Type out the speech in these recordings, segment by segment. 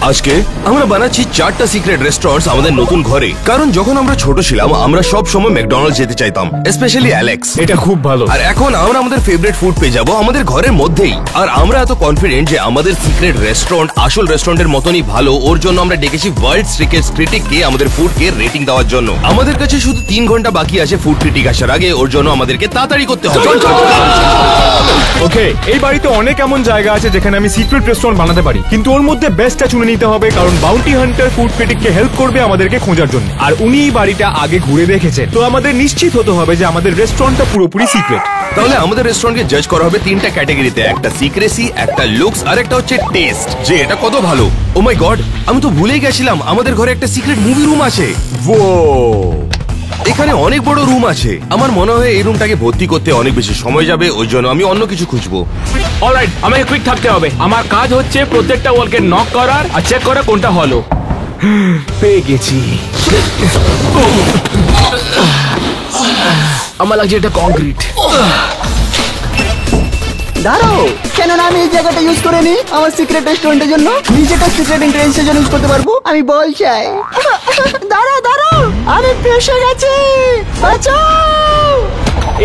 আজকে আমরা বানাচ্ছি 4টা সিক্রেট রেস্টুরেন্টস আমাদের নতুন ঘরে। কারণ যখন আমরা ছোট ছিলাম আমরা সব সময় ম্যাকডোনাল্ডস যেতে চাইতাম, স্পেশালি অ্যালেক্স। এটা খুব ভালো। আর এখন আমরা আমাদের ফেভারিট ফুড পেয়ে যাবো আমাদের ঘরের মধ্যেই। আর আমরা এত কনফিডেন্ট যে আমাদের সিক্রেট রেস্টুরেন্ট আসল রেস্টুরেন্টের মতনই ভালো। ওর জন্য আমরা ডেকেছি ওয়ার্ল্ড সিক্রেট ক্রিটিককে আমাদের ফুডকে রেটিং দেওয়ার জন্য। আমাদের কাছে শুধু 3 ঘন্টা বাকি আছে ফুড ক্রিটিক আসার আগে। ওর জন্য আমাদেরকে তাড়াতাড়ি করতে হবে। ওকে, এই বাড়িতে অনেক এমন জায়গা আছে যেখানে আমি সিক্রেট রেস্টুরেন্ট বানাতে পারি, কিন্তু ওর মধ্যে বেস্টটা চুনে নিতে হবে। কারণ বাউন্টি হান্টার ফুড ক্রিটিককে হেল্প করবে আমাদেরকে খোঁজার জন্য, আর উনি এই বাড়িটা আগে ঘুরে দেখেছেন। তো আমাদের নিশ্চিত হতে হবে যে আমাদের রেস্টুরেন্টটা পুরোপুরি সিক্রেট। তাহলে আমাদের রেস্টুরেন্টকে জাজ করা হবে 3টা ক্যাটাগরিতে, একটা সিক্রেসি, একটা লুকস আর একটা হচ্ছে টেস্ট, যে এটা কত ভালো। ও মাই গড, আমি তো ভুলেই গেছিলাম আমাদের ঘরে একটা সিক্রেট মুভি রুম আছে। এখানে অনেক বড় রুম আছে। আমার মনে হয় এই রুমটাকে ভর্তি করতে অনেক বেশি সময় যাবে, ওই জন্য আমি অন্য কিছু খুঁজবো। অলরাইট, আমাকে কুইক থাকতে হবে। আমার কাজ হচ্ছে প্রত্যেকটা ওয়ালকে নক করার আর চেক করা কোনটা হলো। পেয়ে গেছি। আমার লাগছে এটা কংক্রিট। দাঁড়াও, কেন না আমি এই জায়গাটা ইউজ করে নি আমার সিক্রেট রেস্টুরেন্টের জন্য? নিজেটা সিক্রেট ইন্টেলিজেন্সের জন্য ইউজ করতে পারবো। আমি বল চাই। দাঁড়াও, আমি ফেসে গেছি, বাঁচাও।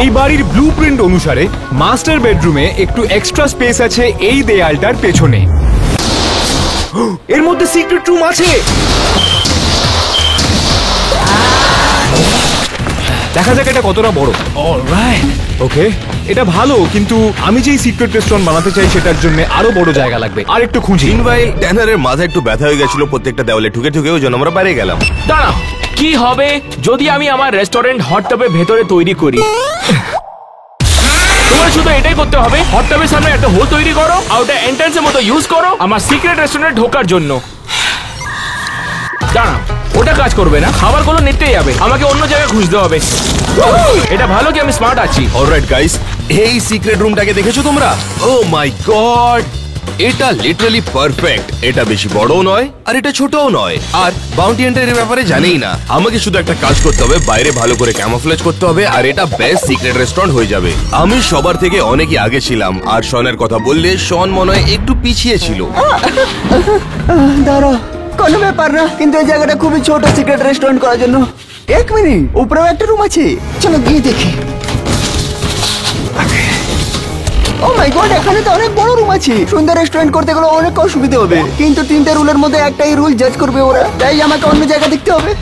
এই বাড়ির ব্লুপ্রিন্ট অনুসারে মাস্টার বেডরুমে একটু এক্সট্রা স্পেস আছে এই দেয়ালটার পেছনে। এর মধ্যে সিক্রেট রুম আছে। দেখা যাক এটা কতটা বড়। অলরাইট, ওকে, এটা ভালো, কিন্তু আমি যেই সিক্রেট রেস্টুরেন্ট বানাতে চাই সেটার জন্য আরো বড় জায়গা লাগবে। আর একটু খুঁজি। ভাই ট্যানারের মাথা একটু ব্যথা হয়ে গেছিল প্রত্যেকটা দেওয়ালে ঠুকে ঠুকে, ওই জন্য আমরা বাইরে গেলাম। দাঁড়াও, কি হবে যদি আমি আমার রেস্টুরেন্ট হট টবের ভেতরে তৈরি করি? তোমার শুধু এটাই করতে হবে, হট টবের সামনে একটা হোল তৈরি করো আর ওটা এন্ট্রান্সের মতো ইউজ করো আমার সিক্রেট রেস্টুরেন্টে ঢোকার জন্য। দাঁড়াও, ওটা কাজ করবে না, খাবারগুলো নিতেই যাবে, আমাকে অন্য জায়গায় খুঁজতে হবে। এটা ভালো কি আমি স্মার্ট আছি? অলরাইট গাইস, এই সিক্রেট রুমটাকে দেখেছো তোমরা? ও মাই গড, এটা লিটারালি পারফেক্ট। এটা বেশি বড়ও নয় আর এটা ছোটও নয়। আর বাউন্টি হান্টারের ব্যাপারে জানেই না। আমাকে শুধু একটা কাজ করতে হবে, বাইরে ভালো করে ক্যামোফ্লেজ করতে হবে, আর এটা বেস্ট সিক্রেট রেস্টুরেন্ট হয়ে যাবে। আমি সবার থেকে অনেকই আগে ছিলাম, আর শনের কথা বললে শন মনে হয় একটু পিছিয়ে ছিল। দাঁড়াও, কোনো ব্যাপার না, কিন্তু এই জায়গাটা খুবই ছোট সিক্রেট রেস্টুরেন্ট করার জন্য। 1 মিনিট, উপরেও একটা রুম আছে, চলো গিয়ে দেখি। ও মাই গড, এখানে তো অনেক বড় রুম আছে। সুন্দর রেস্টুরেন্ট করতে গেলে অনেক অসুবিধা হবে, কিন্তু 3টে রুলের মধ্যে একটাই রুল জাজ করবে ওরা, তাই আমাকে অন্য জায়গা দেখতে হবে।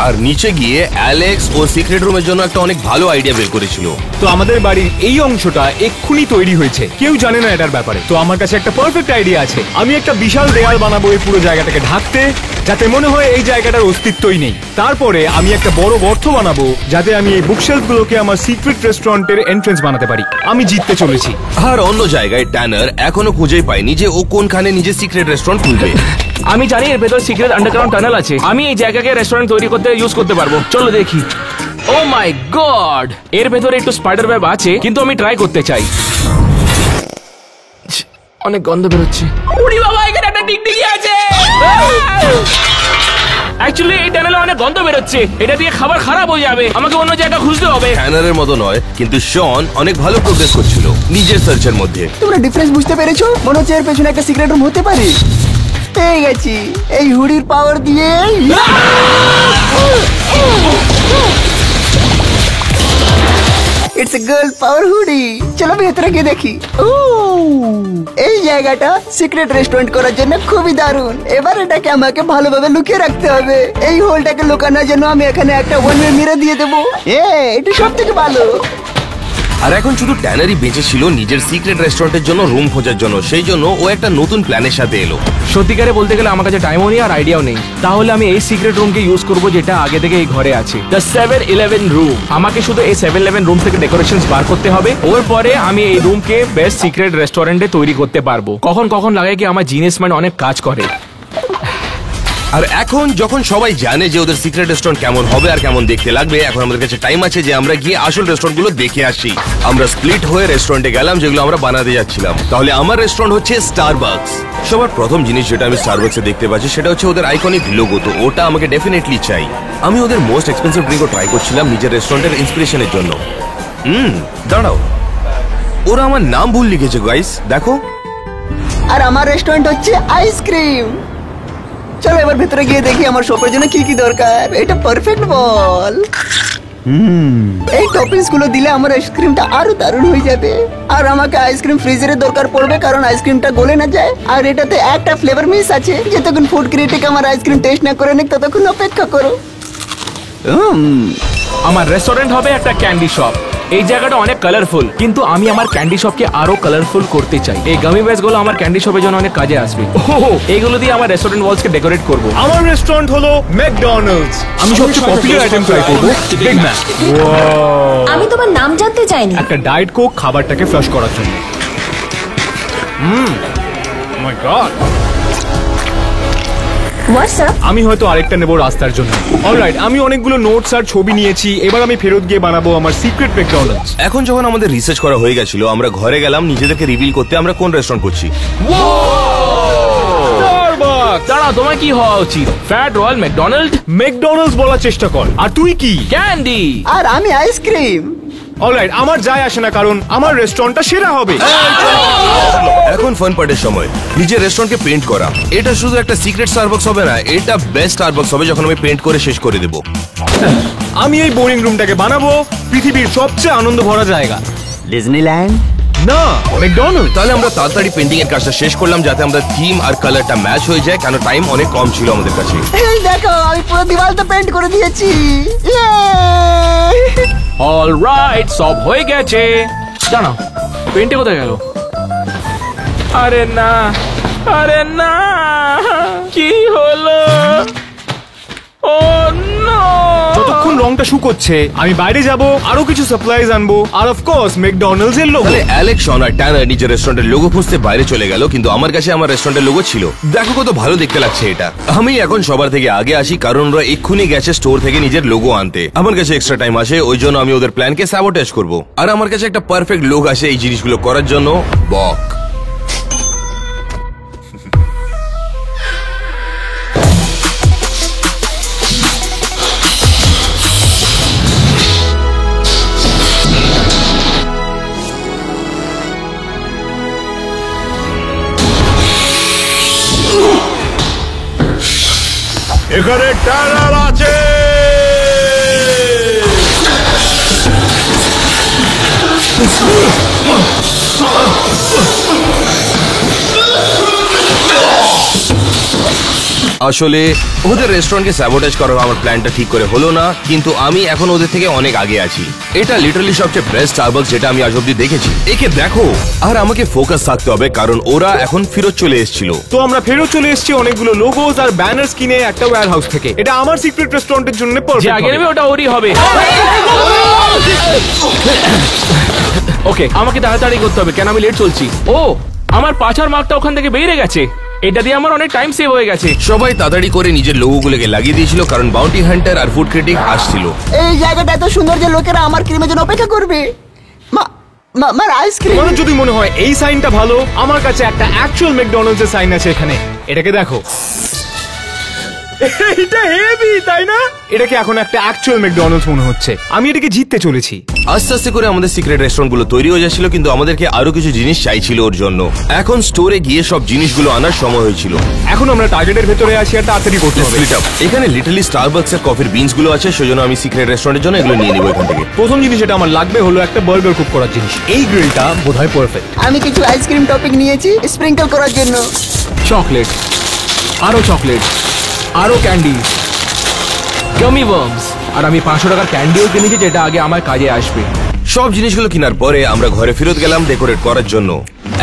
আর নিচে গিয়ে অ্যালেক্স ও সিক্রেট রুমের জন্য একটা অনেক ভালো আইডিয়া বের করেছিল। তো আমাদের বাড়ির এই অংশটা এক্ষুনি তৈরি হয়েছে, কেউ জানে না এটার ব্যাপারে। তো আমার কাছে একটা পারফেক্ট আইডিয়া আছে। আমি একটা বিশাল দেয়াল বানাবো এই পুরো জায়গাটাকে ঢাকতে, যাতে মনে হয় এই জায়গাটার অস্তিত্বই নেই। তারপরে আমি একটা বড় গর্ত বানাবো, যাতে আমি এই বুকশেলফ গুলোকে আমার সিক্রেট রেস্টুরেন্টের এন্ট্রেন্স বানাতে পারি। আমি জিততে চলেছি। আর অন্য জায়গায় ট্যানার এখনো খুঁজেই পাইনি যে ও কোনখানে নিজে সিক্রেট রেস্টুরেন্ট খুলবে। আমি জানি এর ভেতর সিক্রেট আন্ডারগ্রাউন্ড টানেল আছে। আমি এই জায়গাকে রেস্টুরেন্ট তৈরি করতে ইউজ করতে পারবো। চলো দেখি। ও মাই গড, এর ভেতরে একটু স্পাইডার ওয়েব আছে, কিন্তু আমি ট্রাই করতে চাই। অনেক গন্ধ বেরোচ্ছে। উড়ি বাবা, এখানে একটা টিকটিকি আছে। অ্যাকচুয়ালি এই টানেলে অনেক গন্ধ বেরোচ্ছে, এটা দিয়ে খাবার খারাপ হয়ে যাবে, আমাকে অন্য জায়গা খুঁজতে হবে। ট্যানারের মতো নয়, কিন্তু শন অনেক ভালো প্রোগ্রেস করছিল নিজের সার্চের মধ্যে। তোমরা ডিফারেন্স বুঝতে পেরেছো? মনে হচ্ছে এর পেছনে একটা সিক্রেট রুম হতে পারে। পেয়ে গেছি, এই হুডির পাওয়ার দিয়ে। It's a girl power hoodie. চলো ভেতরে গিয়ে দেখি। এই জায়গাটা সিক্রেট রেস্টুরেন্ট করার জন্য খুবই দারুণ। এবার এটাকে আমাকে ভালোভাবে লুকিয়ে রাখতে হবে। এই হোলটাকে লুকানোর জন্য আমি এখানে একটা ওয়ান ওয়ে মিরর দিয়ে দেবো। এটা সব থেকে ভালো। আর এখন শুধু ট্যানারই বেঁচে ছিল নিজের সিক্রেট রেস্টুরেন্টের জন্য রুম খোঁজার জন্য। সেই জন্য ও একটা নতুন প্ল্যানের সাথে এলো। সত্যিকারে বলতে গেলে আমার কাছে টাইমও নেই আর আইডিয়াও নেই। তাহলে আমি এই সিক্রেট রুমকে ইউজ করবো, যেটা আগে থেকে এই ঘরে আছে, দ্য 7-11 রুম। আমাকে শুধু এই 7-11 রুম থেকে ডেকোরেশনস বার করতে হবে। ওর পরে আমি এই রুমকে বেস্ট সিক্রেট রেস্টুরেন্টে তৈরি করতে পারবো। কখন কখন লাগে কি আমার জিনিস মানে অনেক কাজ করে। আর এখন যখন সবাই জানে যে ওদের সিক্রেট রেস্টুরেন্ট কেমন হবে আর কেমন দেখতে লাগবে, এখন আমাদের কাছে টাইম আছে যে আমরা গিয়ে আসল রেস্টুরেন্ট গুলো দেখে আসি। আমরা স্প্লিট হয়ে রেস্টুরেন্টে গেলাম যেগুলো আমরা বানাতে যাচ্ছিলাম। তাহলে আমার রেস্টুরেন্ট হচ্ছে স্টারবাকস। সবার প্রথম জিনিস যেটা আমি স্টারবাকসে দেখতে পাচ্ছি সেটা হচ্ছে ওদের আইকনিক লোগো। তো ওটা আমাকে ডেফিনেটলি চাই। আমি ওদের মোস্ট এক্সপেন্সিভ ড্রিঙ্কও ট্রাই করছিলাম নিজের রেস্টুরেন্টের ইন্সপিরেশনের জন্য। দাঁড়াও, ওরা আমার নাম ভুল লিখেছে গাইস, দেখো। আর আমার রেস্টুরেন্ট হচ্ছে আইসক্রিম। চলো এবার ভেতরে গিয়ে দেখি আমার শপের জন্য কি কি দরকার। এটা পারফেক্ট বল। এই টপিংস গুলো দিলে আমার আইসক্রিমটা আরো দারুণ হয়ে যাবে। আর আমাকে আইসক্রিম ফ্রিজারের দরকার পড়বে, কারণ আইসক্রিমটা গলে না যায়। আর এটাতে একটা ফ্লেভার মিস আছে। যতক্ষণ ফুড ক্রিটিক আমার আইসক্রিম টেস্ট না করে নিক ততক্ষণ অপেক্ষা করো। আমার রেস্টুরেন্ট হবে একটা ক্যান্ডি শপ। এই জায়গাটা অনেক কালারফুল, কিন্তু আমি আমার ক্যান্ডি শপকে আরো কালারফুল করতে চাই। এই গামি বেস গুলো আমার ক্যান্ডি শপের জন্য অনেক কাজে আসবে। এইগুলো দিয়ে আমার রেস্টুরেন্ট ওয়ালস কে ডেকোরেট করব। আমার রেস্টুরেন্ট হলো ম্যাকডোনাল্ডস। আমি সবচেয়ে পপুলার আইটেম ট্রাই করব, বিগ ম্যাক। আমি তোমার নাম জানতে চাইনি। একটা ডায়েট কোক খাবারটাকে ফ্লাশ করার জন্য। মাই গড। আমি হয়তো আরেকটা নেব রাস্তার জন্য। অলরাইট, আমি অনেকগুলো নোটস আর ছবি নিয়েছি। এবার আমি ফেরত গিয়ে বানাবো আমার সিক্রেট ম্যাকডোনাল্ডস। এখন যখন আমাদের রিসার্চ করা হয়ে গেছিল, আমরা ঘরে গেলাম নিজেদেরকে রিভিল করতে আমরা কোন রেস্টুরেন্ট করছি। দাঁড়া, তোমার কি হওয়া উচিত? ফ্যাট রয়্যাল ম্যাকডোনাল্ডস বলার চেষ্টা কর। আর তুই কি? ক্যান্ডি। আর আমি আইসক্রিম। অলরাইট, আমার যায় আসে না, কারণ আমার রেস্টুরেন্টটা সেরা হবে। এখন ফান পার্টের সময়। নিজের রেস্টুরেন্টকে পেইন্ট করা। এটা শুধু একটা সিক্রেট স্টারবাকস হবে না, এটা বেস্ট স্টারবাকস হবে যখন আমি পেইন্ট করে শেষ করে দেব। আমি এই বোরিং রুমটাকে বানাবো পৃথিবীর সবচেয়ে আনন্দ ভরা জায়গা। ডিজনিল্যান্ড না, ম্যাকডোনাল্ডস। তাহলে আমরা তাড়াতাড়ি পেন্টিং এর কাজটা শেষ করলাম, যাতে আমরা থিম আর কালারটা ম্যাচ হয়ে যায়, কারণ টাইম অনেক কম ছিল আমাদের কাছে। এই দেখো, আমি পুরো দেওয়ালটা পেইন্ট করে দিয়েছি। অলরাইট, সব হয়ে গেছে। জানো পেন্টে কোথায় গেল? আরে না, আরে না, কি হলো? ও নো। যতক্ষণ রংটা শুকোচ্ছে আমি বাইরে যাব, আরো কিছু সাপ্লাইজ আনবো, আর অফ কোর্স ম্যাকডোনাল্ডস এর লোগো। তাহলে অ্যালেক্স, শন আর ট্যানার নিজের রেস্টুরেন্টের লোগো খুঁজতে বাইরে চলে গেল, কিন্তু আমার কাছে আমার রেস্টুরেন্টের লোগো ছিল। দেখো কত ভালো দেখতে লাগছে এটা। আমি এখন সবার থেকে আগে আসি, কারণ ওরা এক্ষুনি গেছে স্টোর থেকে নিজের লোগো আনতে। আমার কাছে এক্সট্রা টাইম আসে, ওই জন্য আমি ওদের প্ল্যানকে স্যাবোটেজ করব। আর আমার কাছে একটা পারফেক্ট লোক আসে এই জিনিসগুলো করার জন্য, বক। এখানে ট্যানার আছে। আসলে ওদের রেস্টুরেন্টকে স্যাবোটেজ করার আমার প্ল্যানটা ঠিক করে হলো না, কিন্তু আমি এখন ওদের থেকে অনেক আগে আছি। এটা লিটারালি সবচেয়ে বেস্ট স্টারবাকস যেটা আমি আজ অব্দি দেখেছি। একে দেখো। আর আমাকে ফোকাস থাকতে হবে, কারণ ওরা এখন ফেরত চলে এসেছিল। তো আমরা ফেরত চলে এসেছি অনেকগুলো লোগোস আর ব্যানার্স কিনে একটা ওয়্যার হাউস থেকে। এটা আমার সিক্রেট রেস্টুরেন্টের জন্য যে পারফেক্ট আগে নেবে হবে। ওটা ওরই হবে। ওকে, আমাকে তাড়াতাড়ি করতে হবে, কেন আমি লেট চলছি। ও, আমার পাছার মার্কটা ওখান থেকে বেরিয়ে গেছে। এটা দিয়ে আমার অনেক টাইম সেভ হয়ে গেছে। সবাই তাড়াতাড়ি করে নিজের লোগোগুলোকে লাগিয়ে দিয়েছিল, কারণ বাউন্টি হান্টার আর ফুড ক্রিটিক আসছিল। এই জায়গাটা এত সুন্দর যে লোকেরা আমার ক্রিমের জন্য অপেক্ষা করবে। আমার আইসক্রিম। তোমার যদি মনে হয় এই সাইনটা ভালো, আমার কাছে একটা অ্যাকচুয়াল ম্যাকডোনাল্ডস এর সাইন আছে এখানে। এটাকে দেখো। এটা হেভি, তাই না? এটাকে এখন একটা অ্যাকচুয়াল ম্যাকডোনাল্ডস মনে হচ্ছে। আমি এটাকে জিততে চলেছি। আস্তে আস্তে করে আমাদের সিক্রেট রেস্টুরেন্ট গুলো তৈরি হয়ে যাচ্ছিল, কিন্তু আমাদেরকে আরো কিছু জিনিস চাইছিল ওর জন্য। এখন স্টোরে গিয়ে সব জিনিসগুলো আনার সময় হয়েছিল। এখন আমরা টার্গেটের ভেতরে আছি আর তাড়াতাড়ি করতে হবে। Split up। এখানে লিটারালি স্টারবাকস এর কফির বিনস গুলো আছে, সেজন্য আমি সিক্রেট রেস্টুরেন্টের জন্য এগুলো নিয়ে নিব এখান থেকে। প্রথম জিনিস যেটা আমার লাগবে হলো একটা বার্গার কুক করার জিনিস। এই গ্রিলটা বোধহয় পারফেক্ট। আমি কিছু আইসক্রিম টপিং নিয়েছি স্প্রিঙ্কল করার জন্য। চকলেট, আরো চকলেট, আরো ক্যান্ডি, গামি ওয়ার্মস, আর আমি 500 টাকার ক্যান্ডিও কিনেছি যেটা আগে আমার কাজে আসবে। সব জিনিসগুলো কেনার পরে আমরা ঘরে ফেরত গেলাম ডেকোরেট করার জন্য।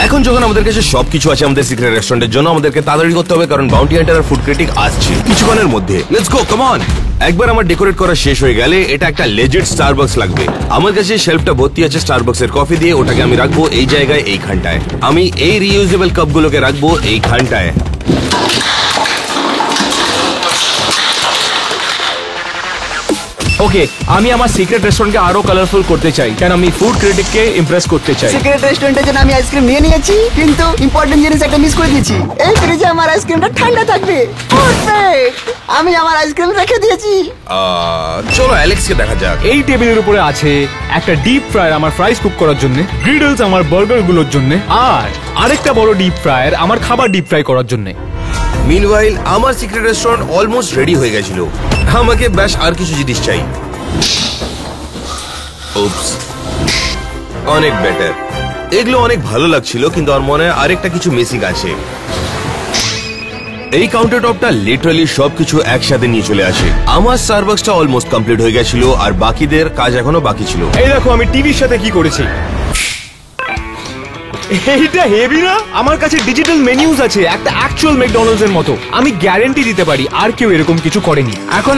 এখন যখন আমাদের কাছে সবকিছু আছে আমাদের সিক্রেট রেস্টুরেন্টের জন্য, আমাদেরকে তাড়াতাড়ি করতে হবে, কারণ বাউন্টি হান্টার আর ফুড ক্রিটিক আসছে কিছুক্ষণের মধ্যে। Let's go, come on. একবার আমার ডেকোরেট করা শেষ হয়ে গেলে এটা একটা লেজিট স্টারবাকস লাগবে। আমার কাছে শেলফটা ভর্তি আছে স্টারবাকস এর কফি দিয়ে, ওটাকে আমি রাখবো এই জায়গায়, এইখানটায়। আমি এই রিইউজেবল কাপগুলোকে রাখবো এইখানটায়। ওকে, আমি আমার সিক্রেট রেস্টুরেন্টকে আরো কালারফুল করতে চাই, কারণ আমি ফুড ক্রিটিককে ইমপ্রেস করতে চাই। সিক্রেট রেস্টুরেন্টের জন্য আমি আইসক্রিম নিয়ে নিয়েছি, কিন্তু ইম্পর্টেন্ট জিনিস একটা মিস করে দিয়েছি। এই ফ্রিজে আমার আইসক্রিমটা ঠান্ডা থাকবে। পারফেক্ট, আমি আমার আইসক্রিম রেখে দিয়েছি। চলো অ্যালেক্সকে দেখা যাক। এই টেবিলের উপরে আছে একটা ডিপ ফ্রায়ার আমার ফ্রাইস কুক করার জন্য, গ্রিডলস আমার বার্গার গুলোর জন্য, আর আরেকটা বড় ডিপ ফ্রায়ার আমার খাবার ডিপ ফ্রাই করার জন্য। মিনওয়াইল আমার সিক্রেট রেস্টুরেন্ট অলমোস্ট রেডি হয়ে গেছিল। আমাকে ব্যাস আর কিছু জিনিস চাই। উপস, অনেক বেটার। এগুলো অনেক ভালো লাগছিল, কিন্তু আমার মনে হয় আরেকটা কিছু মিসিং আছে। এই কাউন্টার টপটা লিটারালি সবকিছু একসাথে নিয়ে চলে আসে। আমার স্টারবাকসটা অলমোস্ট কমপ্লিট হয়ে গেছিল, আর বাকিদের কাজ এখনো বাকি ছিল। এই দেখো আমি টিভির সাথে কি করেছি। এইটা হেভি না? আমার কাছে ডিজিটাল মেনুজ আছে, একটা অ্যাকচুয়াল ম্যাকডোনাল্ডস এর মতো। আমি গ্যারান্টি দিতে পারি আর কেউ এরকম কিছু করেনি।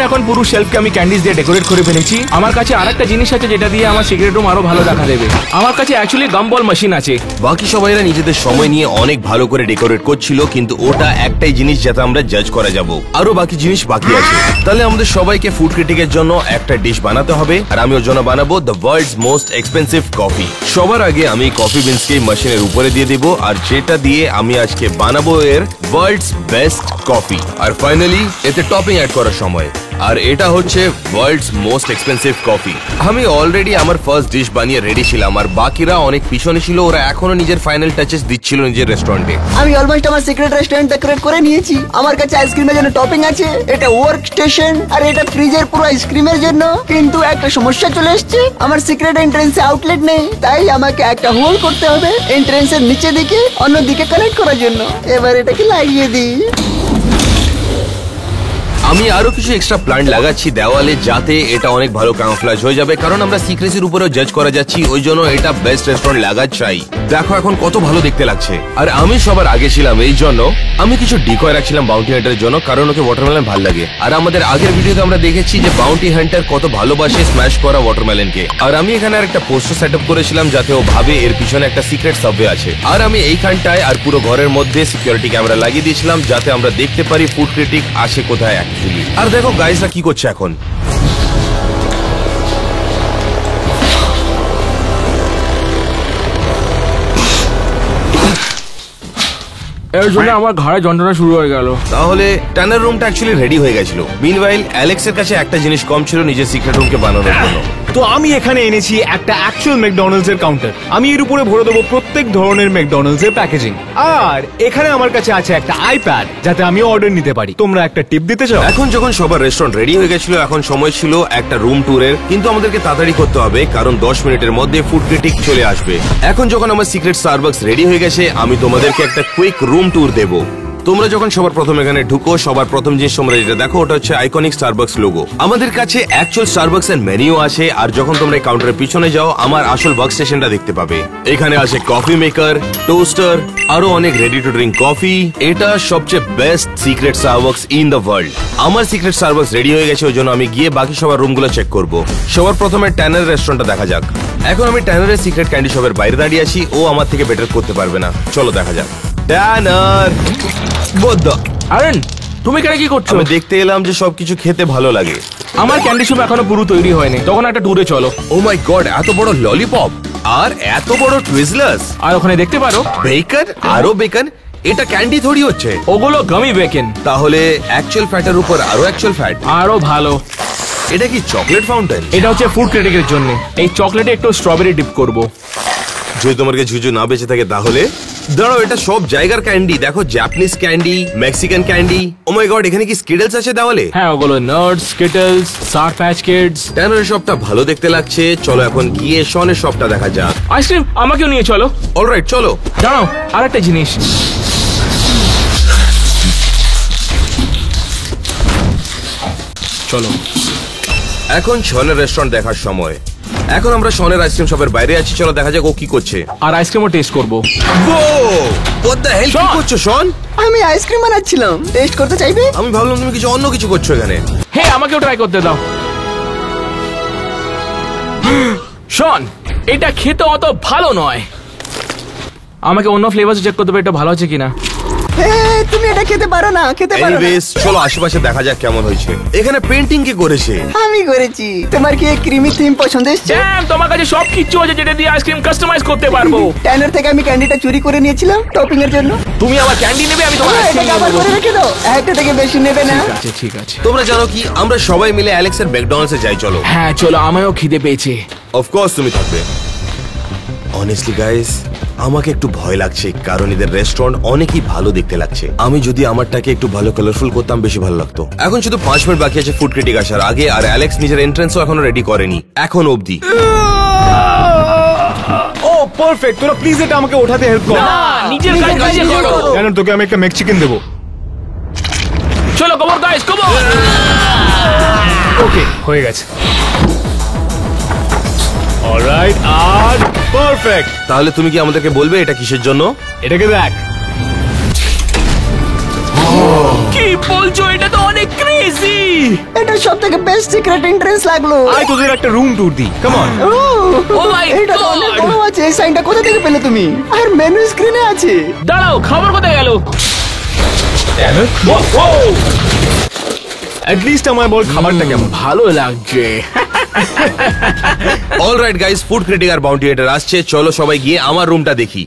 এখন পুরো শেলফকে আমি ক্যান্ডিজ দিয়ে ডেকোরেট করে ফেলেছি। আমার কাছে আরেকটা জিনিস আছে যেটা দিয়ে আমার সিক্রেট রুম আরো ভালো দেখা দেবে। আমার কাছে অ্যাকচুয়ালি গামবল মেশিন আছে। বাকি সবাইরা নিজেদের সময় নিয়ে অনেক ভালো করে ডেকোরেট করছিল, কিন্তু ওটা একটাই জিনিস যাতে আমরা জাজ করা যাব। আরো বাকি জিনিস বাকি আছে। তাহলে আমাদের সবাইকে ফুড ক্রিটিকের জন্য একটা ডিশ বানাতে হবে, আর আমি ওর জন্য বানাবো the world's most expensive coffee. সবার আগে আমি কফি বিনসকে মেশিনের উপরে দিয়ে দেব, আর যেটা দিয়ে আমি আজকে বানাবো এর ওয়ার্ল্ডস বেস্ট কফি। আর ফাইনালি এতে টপিং অ্যাড করার সময়। আর এটা হচ্ছে ওয়ার্ল্ডস মোস্ট এক্সপেন্সিভ কফি। আমি অলরেডি আমার ফার্স্ট ডিশ বানিয়ে রেডি ছিলাম, আর বাকিরা অনেক পিছনে ছিল। ওরা এখনো নিজের ফাইনাল টাচেস দিচ্ছিল নিজের রেস্টুরেন্টে। আমি অলমোস্ট আমার সিক্রেট রেস্টুরেন্ট ডেকোরেট করে নিয়েছি। আমার কাছে আইসক্রিমের জন্য টপিং আছে, এটা ওয়ার্ক স্টেশন, আর এটা ফ্রিজের পুরো আইসক্রিমের জন্য। কিন্তু একটা সমস্যা চলে এসেছে, আমার সিক্রেট এন্ট্রেন্সে আউটলেট নেই, তাই আমাকে একটা হোল করতে হবে এন্ট্রেন্সের নিচে দিকে অন্য দিকে কানেক্ট করার জন্য। এবার এটাকে লাগিয়ে দিই। আমি আরো কিছু এক্সট্রা প্লান্ট লাগাচ্ছি দেওয়ালে, যাতে এটা অনেক ভালো ক্যামোফ্লেজ হয়ে যাবে, কারণ আমরা সিক্রেসির উপরেও জাজ করা যাচ্ছি, ওই জন্য এটা বেস্ট রেস্টুরেন্ট লাগা চাই। দেখো এখন কত ভালো দেখতে লাগছে। আর আমি সবার আগে ছিলাম, এই জন্য আমি কিছু ডিকয় রাখছিলাম বাউন্টি হান্টারের জন্য, কারণ ওকে ওয়াটারমেলন ভালো লাগে। আর আমাদের আগের ভিডিওতে আমরা দেখেছি যে বাউন্টি হান্টার কত ভালোবাসে স্ম্যাশ করা ওয়াটারমেলনকে। আর আমি এখানে আর একটা পোস্টার সেট আপ করেছিলাম, যাতে ও ভাবে এর পিছনে একটা সিক্রেট সাবওয়ে আছে। আর আমি এইখানটায় আর পুরো ঘরের মধ্যে সিকিউরিটি ক্যামেরা লাগিয়ে দিয়েছিলাম, যাতে আমরা দেখতে পারি ফুড ক্রিটিক আসে কোথায় অ্যাকচুয়ালি। আর দেখো গাইসরা কি করছে এখন। এর জন্য আমার ঘাড়ে যন্ত্রণা শুরু হয়ে গেল। তাহলে টানার রুমটা অ্যাকচুয়ালি রেডি হয়ে গেছিল। মিনওয়াইল অ্যালেক্সের কাছে একটা জিনিস কম ছিল নিজের সিক্রেট রুমকে বানানোর জন্য। তো আমি এখানে এনেছি একটা অ্যাকচুয়াল ম্যাকডোনাল্ডস এর কাউন্টার। আমি এর উপরে ভরে দেবো প্রত্যেক ধরনের ম্যাকডোনাল্ডস এর প্যাকেজিং। আর এখানে আমার কাছে আছে একটা আইপ্যাড, যাতে আমি অর্ডার নিতে পারি। তোমরা একটা টিপ দিতে চাও? এখন যখন সবার রেস্টুরেন্ট রেডি হয়ে গেছিল, এখন সময় ছিল একটা রুম ট্যুরের, কিন্তু আমাদেরকে তাড়াতাড়ি করতে হবে, কারণ 10 মিনিটের মধ্যে ফুড ক্রিটিক চলে আসবে। এখন যখন আমার সিক্রেট স্টারবাকস রেডি হয়ে গেছে, আমি তোমাদেরকে একটা কুইক রুম ট্যুর দেবো। তোমরা যখন সবার প্রথম এখানে ঢুকো, সবার প্রথম জিনিস তোমরা যেটা দেখো ওটা হচ্ছে আইকনিক স্টারবাকস লোগো। আমাদের কাছে অ্যাকচুয়াল স্টারবাকস এর মেনু আছে, আর যখন তোমরা এই কাউন্টারের পিছনে যাও, আমার আসল ওয়ার্ক স্টেশনটা দেখতে পাবে। এখানে আছে কফি মেকার, টোস্টার, আরো অনেক রেডি টু ড্রিঙ্ক কফি। এটা সবচেয়ে best secret Starbucks in the world. আমার সিক্রেট স্টারবাকস রেডি হয়ে গেছে, ওই জন্য আমি গিয়ে বাকি সবার রুমগুলো চেক করব। সবার প্রথমে ট্যানার রেস্টুরেন্টটা দেখা যাক। এখন আমি ট্যানারের সিক্রেট ক্যান্ডি শপের বাইরে দাঁড়িয়ে আছি, ও আমার থেকে বেটার করতে পারবে না। চলো দেখা যাক। ট্যানার বদ্ধ। আরেন, তুমি এখানে কি করছো? আমি দেখতে এলাম যে সবকিছু খেতে ভালো লাগে। আমার ক্যান্ডি শপ এখনো পুরো তৈরি হয়নি, তখন একটা ট্যুরে চলো। ও মাই গড, এত বড় ললিপপ আর এত বড় টুইজলার্স, আর ওখানে দেখতে পারো বেকন, আরো বেকন। এটা ক্যান্ডি থোড়ি হচ্ছে, ওগুলো গামি বেকেন। তাহলে অ্যাকচুয়াল ফ্যাটের উপর আরো অ্যাকচুয়াল ফ্যাট। আরো ভালো। এটা কি চকলেট ফাউন্টেন? এটা হচ্ছে ফুড ক্রিটিকের জন্য। এই চকলেটে একটু স্ট্রবেরি ডিপ করব। যদি তোমাকে ঝুঝু না বেঁচে থাকে তাহলে দাঁড়াও, এটা সব জায়গার ক্যান্ডি। দেখো, জাপানিজ ক্যান্ডি, মেক্সিকান ক্যান্ডি। ও মাই গড, এখানে কি স্কিডলস আছে দেওয়ালে? হ্যাঁ, ওগুলো নাটস, স্কিটলস, সার প্যাচ কিডস। ট্যানারের শপটা ভালো দেখতে লাগছে। চলো এখন গিয়ে শনের শপটা দেখা যাক। আইসক্রিম আমাকেও নিয়ে চলো। অলরাইট, চলো। জানো আরেকটা জিনিস, চলো। এখন শনের রেস্টুরেন্ট দেখার সময়। এখন আমরা শনের আইসক্রিম শপের বাইরে আছি, চলো দেখা যাক ও কি করছে। আর আইসক্রিমও টেস্ট করবো। What the hell, কি করছো শন? আমি আইসক্রিম বানাচ্ছিলাম, টেস্ট করতে চাইবে? আমি ভাবলাম তুমি কিছু অন্য কিছু করছো এখানে। হে, আমাকেও ট্রাই করতে দাও। শন, এটা খেতে অত ভালো নয়। আমাকে অন্য ফ্লেভার চেক করতে হবে, এটা ভালো আছে কিনা। তুমি এটা খেতে পারো না, খেতে পারো না। এনিওয়েজ, চলো আশেপাশে দেখা যাক কেমন হয়েছে। এখানে পেইন্টিং কে করেছে? আমি করেছি। তোমার কি ক্রিমি থিম পছন্দ এসেছে? জ্যাম, তোমার কাছে সব কিছু আছে যেটা দিয়ে আইসক্রিম কাস্টমাইজ করতে পারবো। ট্যানার থেকে আমি ক্যান্ডিটা চুরি করে নিয়েছিলাম টপিং এর জন্য। তুমি আমার ক্যান্ডি নেবে, আমি তোমার আইসক্রিম এটাকে আবার করে রেখে দাও, একটা থেকে বেশি নেবে না। ঠিক আছে, ঠিক আছে। তোমরা জানো কি, আমরা সবাই মিলে অ্যালেক্সের ম্যাকডোনাল্ডসে যাই, চলো। হ্যাঁ চলো, আমারও খিদে পেয়েছে। অফকোর্স তুমি থাকবে। অনেস্টলি গাইস, আমাকে একটু ভয় লাগছে কারণ এদের রেস্টুরেন্ট অনেকই ভালো দেখতে লাগছে। আমি যদি আমারটাকে একটু ভালো কালারফুল করতাম বেশি ভালো লাগতো। এখন শুধু 5 মিনিট বাকি আছে ফুড ক্রিটিক আসার আগে, আর অ্যালেক্স নিজের এন্ট্রান্সও এখনো রেডি করেনি এখন অবধি। ও পারফেক্ট, তোরা প্লিজ এটা আমাকে ওঠাতে হেল্প কর। না, নিজের কাজ নিজে করো। কেন তোকে আমি একটা মেক্সিকান দেবো। চলো কম অন গাইস, কম অন। ওকে, হয়ে গেছে। অলরাইট, আর পারফেক্ট। তাহলে তুমি কি আমাদেরকে বলবে এটা কিসের জন্য? এটাকে দেখ। কি বলছো? এটা তো অনেক ক্রেজি। এটা সবথেকে বেস্ট সিক্রেট এন্ট্রেন্স লাগলো। আই তোদের একটা রুম ট্যুর দি, কাম অন। ও মাই এটা তো অনেক গড। বড় আছে। এই সাইনটা কোথা থেকে পেলে তুমি? আর মেনু স্ক্রিনে আছে। দাঁড়াও, খাবার কোথায় গেল? অ্যাট লিস্ট আমায় বল খাবারটা কেমন। ভালো লাগছে। অলরাইট গাইস, ফুড ক্রিটিক আর বাউন্টি হান্টার আসছে, চলো সবাই গিয়ে আমার রুমটা দেখি।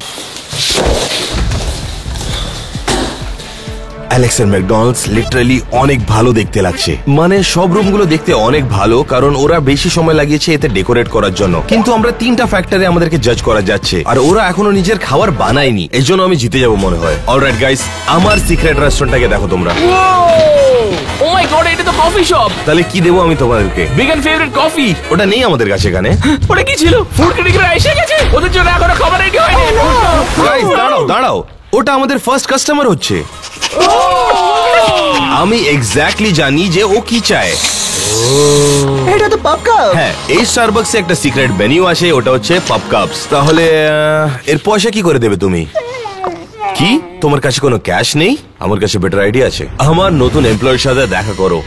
অ্যালেক্সের ম্যাকডোনাল্ডস লিটারালি অনেক ভালো দেখতে লাগছে। মানে সব রুমগুলো দেখতে অনেক ভালো কারণ ওরা বেশি সময় লাগিয়েছে এতে ডেকোরেট করার জন্য। কিন্তু আমরা 3টা ফ্যাক্টরে আমাদেরকে জাজ করা যাচ্ছে আর ওরা এখনো নিজের খাবার বানায়নি, এই জন্য আমি জিতে যাবো মনে হয়। অলরাইট গাইস, আমার সিক্রেট রেস্টুরেন্টটাকে দেখো তোমরা। ও মাই গড, এটা তো কফি শপ। তাহলে কি দেবো আমি তোমাদেরকে? Began favourite coffee. ওটা নেই আমাদের কাছে এখানে। ওটা কি ছিল? ফুড ক্রিটিকরা এসে গেছে, ওদের জন্য এখনো খাবার রেডি হয়নি। গাইস দাঁড়াও দাঁড়াও, ওটা আমাদের ফার্স্ট কাস্টমার হচ্ছে। আমি এক্স্যাক্টলি জানি যে ও কি চায়। এটা তো পাপ কাপ। হ্যাঁ, এই স্টারবাকসে একটা সিক্রেট মেনু আছে, ওটা হচ্ছে পাপ কাপস। তাহলে এর পয়সা কি করে দেবে তুমি? কি তোমার কাছে কোনো ক্যাশ নেই? আমার কাছে বেটার আইডিয়া আছে। আমার নতুন এমপ্লয়ের সাথে দেখা করো।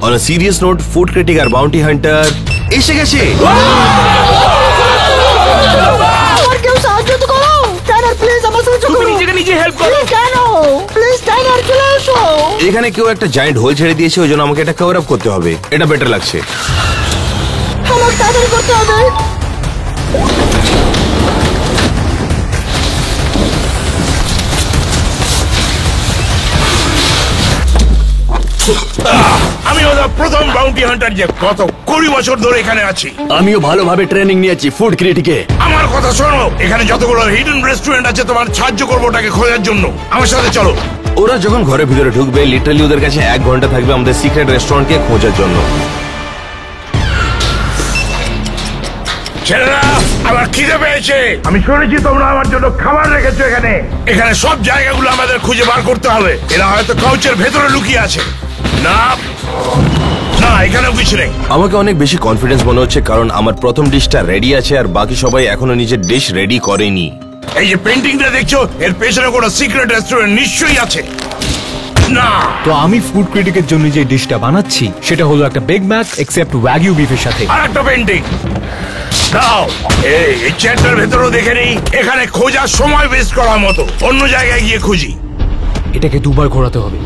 On a serious note, food critic আর বাউন্টি হান্টার এসে গেছে। আমার কেউ সাহায্য তো করো। টাইনার প্লিজ আমার সাথে তুমি করো। নিজেকে নিজে হেল্প করো। কেন? প্লিজ টাইনার চলে এসো। এখানে কেউ একটা জায়ান্ট হোল ছেড়ে দিয়েছে, ওই জন্য আমাকে এটা কভার আপ করতে হবে। এটা বেটার লাগছে। আমার তাড়াতাড়ি করতে হবে। আমি ওদের প্রথম বাউন্টি হান্টার যে গত 20 বছর ধরে এখানে আছি। আমিও ভালোভাবে ট্রেনিং নিয়েছি ফুড ক্রিটিকে। আমার কথা শোনো, এখানে যতগুলো হিডেন রেস্টুরেন্ট আছে তোমার সাহায্য করবো ওটাকে খোঁজার জন্য। আমার সাথে চলো। ওরা যখন ঘরের ভিতরে ঢুকবে লিটারালি ওদের কাছে 1 ঘন্টা থাকবে আমাদের সিক্রেট রেস্টুরেন্টকে খোঁজার জন্য। ছেলেরা, আমার খিদে পেয়েছে। আমি শুনেছি তোমরা আমার জন্য খাবার রেখেছো এখানে। এখানে সব জায়গাগুলো আমাদের খুঁজে বার করতে হবে। এরা হয়তো কাউচের ভেতরে লুকিয়ে আছে। না না, এখানেও কিছু নেই। আমাকে অনেক বেশি কনফিডেন্স মনে হচ্ছে কারণ আমার প্রথম ডিশটা রেডি আছে আর বাকি সবাই এখনো নিজের ডিশ রেডি করেনি। এই যে পেন্টিংটা দেখছো, এর পেছনে কোনো সিক্রেট রেস্টুরেন্ট নিশ্চয়ই আছে। না, তো আমি ফুড ক্রিটিকের জন্য যে ডিশটা বানাচ্ছি সেটা হলো একটা বিগ ম্যাক এক্সেপ্ট ওয়াগিউ বিফের সাথে। আর একটা পেন্টিং দাও। এই চেয়ারটার ভেতরেও দেখে নেই। এখানে খোঁজার সময় ওয়েস্ট করার মতো, অন্য জায়গায় গিয়ে খুঁজি। এটাকে 2বার ঘোরাতে হবে।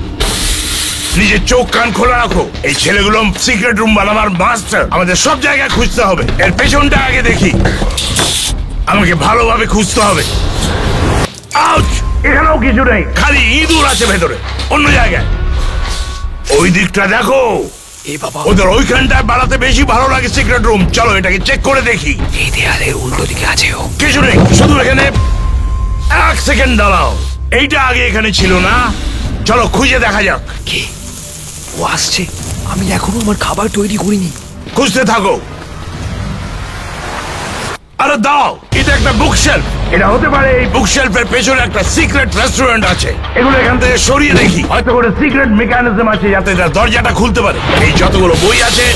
নিজের চোখ কান খোলা রাখো। এই ছেলেগুলো সিক্রেট রুম বানাবার মাস্টার। আমাদের সব জায়গায় খুঁজতে হবে। এর পেছনটা আগে দেখি। আমাকে ভালোভাবে খুঁজতে হবে। আউচ! এখানেও কিছু নেই, খালি ইঁদুর আছে ভেতরে অন্য জায়গায়। ওই দিকটা দেখো। ওদের ওইখানটায় বানাতে বেশি ভালো লাগে সিক্রেট রুম। চলো এটাকে চেক করে দেখি। এই দেয়ালের উল্টো দিকে আছে ও। কিছু নেই, শুধু এখানে 1 সেকেন্ড দাঁড়াও। এইটা আগে এখানে ছিল না। চলো খুঁজে দেখা যাক। কে? ও আসছে। আমি এখনো আমার খাবার তৈরি করিনি। খুঁজতে থাকো। আরে দাও, এটা একটা বুকশেলফ। এটা হতে পারে এই বুকশেলফের পেছনে একটা সিক্রেট রেস্টুরেন্ট আছে। এগুলো এখান থেকে সরিয়ে দেখি। হয়তো কোনো সিক্রেট মেকানিজম আছে যাতে এটা দরজাটা খুলতে পারে। এই যতগুলো বই আছে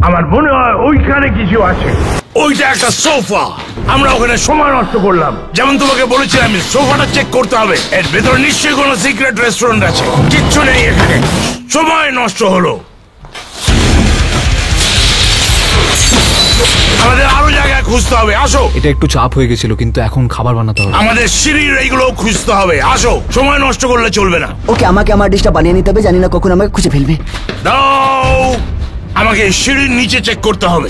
আমার মনে হয় ওইখানে কিছু আছে। ওইটা একটা সোফা। আমরা ওখানে সময় নষ্ট করলাম। যেমন তোমাকে বলেছিলাম সোফাটা চেক করতে হবে। এর ভেতরে নিশ্চয়ই কোনো সিক্রেট রেস্টুরেন্ট আছে। কিচ্ছু নেই এখানে, সময় নষ্ট হলো। আমাদের আরো জায়গায় খুঁজতে হবে। আসো। এটা একটু চাপ হয়ে গেছিল কিন্তু এখন খাবার বানাতে হবে। আমাদের সিঁড়ির এইগুলো খুঁজতে হবে। আসো, সময় নষ্ট করলে চলবে না। ওকে, আমাকে আমার ডিশটা বানিয়ে নিতে হবে। জানি না কখন আমাকে খুঁজে ফেলবে। দাও, আমাকে সিঁড়ির নিচে চেক করতে হবে।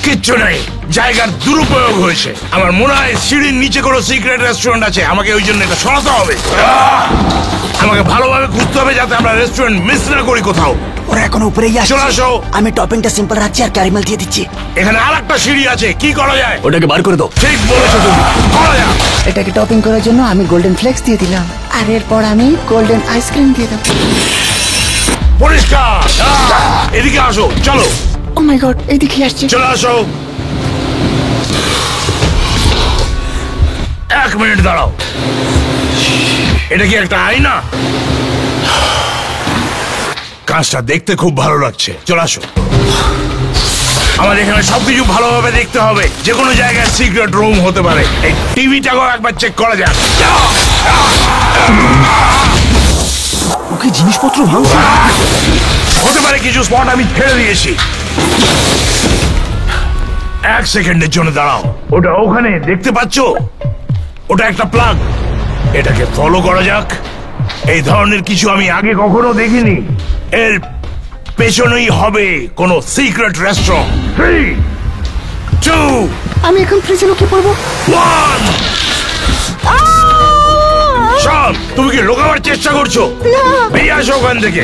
কিচ্ছু নেই। জায়গার দুরুপয়োগ হয়েছে। আমার মনে হয় সিঁড়ির নিচে কোনো সিক্রেট রেস্টুরেন্ট আছে, আমাকে ওই জন্য এটা সরাতে হবে। আমাকে ভালোভাবে খুঁজতে হবে যাতে আমরা রেস্টুরেন্ট মিস না করি কোথাও। ওরা এখন উপরেই আসছে। চলে আসো। আমি টপিংটা সিম্পল রাখছি আর ক্যারামেল দিয়ে দিচ্ছি। এখানে আরেকটা সিঁড়ি আছে, কি করা যায়? ওটাকে বার করে দাও। ঠিক বলেছো তুমি, করা যায়। এটাকে টপিং করার জন্য আমি গোল্ডেন ফ্লেক্স দিয়ে দিলাম, আর এরপর আমি গোল্ডেন আইসক্রিম দিয়ে দেবো। পরিষ্কার। এদিকে আসো, চলো। ও মাই গড, এইদিকে আসছে। চলে আসো। 1 মিনিট দাঁড়াও, এটা কি একটা আয়না? কাজটা দেখতে খুব ভালো লাগছে। চলে আসো। আমাদের এখানে সবকিছু ভালোভাবে দেখতে হবে, যে কোনো জায়গায় সিক্রেট রুম হতে পারে। এই টিভিটাকেও একবার চেক করা যাক। ওকে জিনিসপত্র ভাঙছে। হতে পারে কিছু স্পট আমি ছেড়ে দিয়েছি। 1 সেকেন্ডের জন্য দাঁড়াও। ওটা ওখানে দেখতে পাচ্ছ? ওটা একটা প্লাগ। এটাকে ফলো করা যাক। এই ধরনের কিছু আমি আগে কখনো দেখিনি। এর পেছনেই হবে কোনো সিক্রেট রেস্টুরেন্ট। 3, 2, আমি এখন ফ্রিজে লুকিয়ে পড়বো। 1। সব তুমি কি লোকাবার চেষ্টা করছো? বেরিয়ে আসো ওখান থেকে।